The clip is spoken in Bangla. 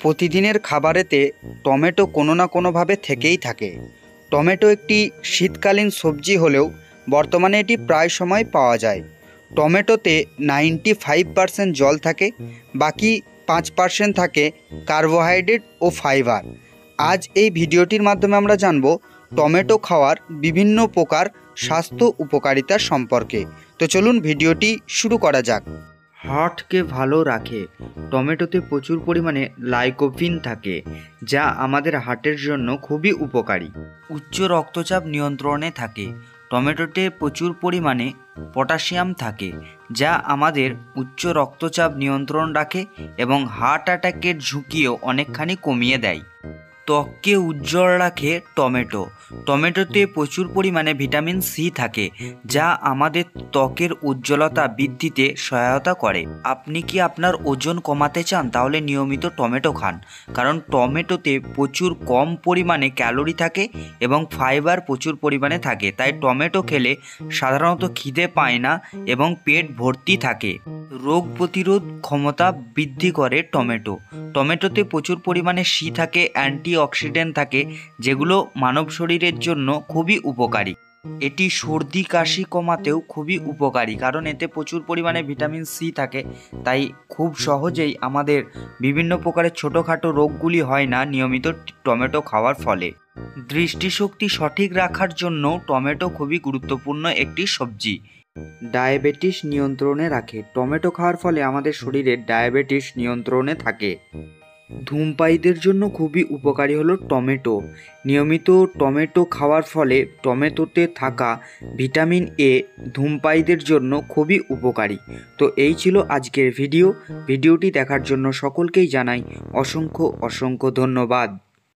প্রতিদিনের খাবারেতে টমেটো কোনো না কোনোভাবে থেকেই থাকে। টমেটো একটি শীতকালীন সবজি হলেও বর্তমানে এটি প্রায় সময় পাওয়া যায়। টমেটোতে 95% জল থাকে, বাকি 5% থাকে কার্বোহাইড্রেট ও ফাইবার। আজ এই ভিডিওটির মাধ্যমে আমরা জানব টমেটো খাওয়ার বিভিন্ন প্রকার স্বাস্থ্য উপকারিতা সম্পর্কে। তো চলুন ভিডিওটি শুরু করা যাক। হার্টকে ভালো রাখে। টমেটোতে প্রচুর পরিমাণে লাইকোপিন থাকে, যা আমাদের হার্টের জন্য খুবই উপকারী। উচ্চ রক্তচাপ নিয়ন্ত্রণে থাকে। টমেটোতে প্রচুর পরিমাণে পটাশিয়াম থাকে, যা আমাদের উচ্চ রক্তচাপ নিয়ন্ত্রণ রাখে এবং হার্ট অ্যাটাকের ঝুঁকিও অনেকখানি কমিয়ে দেয়। ত্বককে উজ্জ্বল রাখে টমেটো। টমেটোতে প্রচুর পরিমাণে ভিটামিন সি থাকে, যা আমাদের ত্বকের উজ্জ্বলতা বৃদ্ধিতে সহায়তা করে। আপনি কি আপনার ওজন কমাতে চান? তাহলে নিয়মিত টমেটো খান, কারণ টমেটোতে প্রচুর কম পরিমাণে ক্যালোরি থাকে এবং ফাইবার প্রচুর পরিমাণে থাকে। তাই টমেটো খেলে সাধারণত খিদে পায় না এবং পেট ভর্তি থাকে। রোগ প্রতিরোধ ক্ষমতা বৃদ্ধি করে টমেটো। টমেটোতে প্রচুর পরিমাণে সি থাকে, অ্যান্টিঅক্সিডেন্ট থাকে, যেগুলো মানব শরীরের জন্য খুবই উপকারী। এটি সর্দি কাশি কমাতেও খুবই উপকারী, কারণ এতে প্রচুর পরিমাণে ভিটামিন সি থাকে। তাই খুব সহজেই আমাদের বিভিন্ন প্রকারের ছোটোখাটো রোগগুলি হয় না নিয়মিত টমেটো খাওয়ার ফলে। দৃষ্টিশক্তি সঠিক রাখার জন্য টমেটো খুবই গুরুত্বপূর্ণ একটি সবজি। ডায়াবেটিস নিয়ন্ত্রণে রাখে। টমেটো খাওয়ার ফলে আমাদের শরীরে ডায়াবেটিস নিয়ন্ত্রণে থাকে। ধূমপায়ীদের জন্য খুবই উপকারী হলো টমেটো। নিয়মিত টমেটো খাওয়ার ফলে টমেটোতে থাকা ভিটামিন এ ধূমপায়ীদের জন্য খুবই উপকারী। তো এই ছিল আজকের ভিডিওটি দেখার জন্য সকলকেই জানাই অসংখ্য ধন্যবাদ।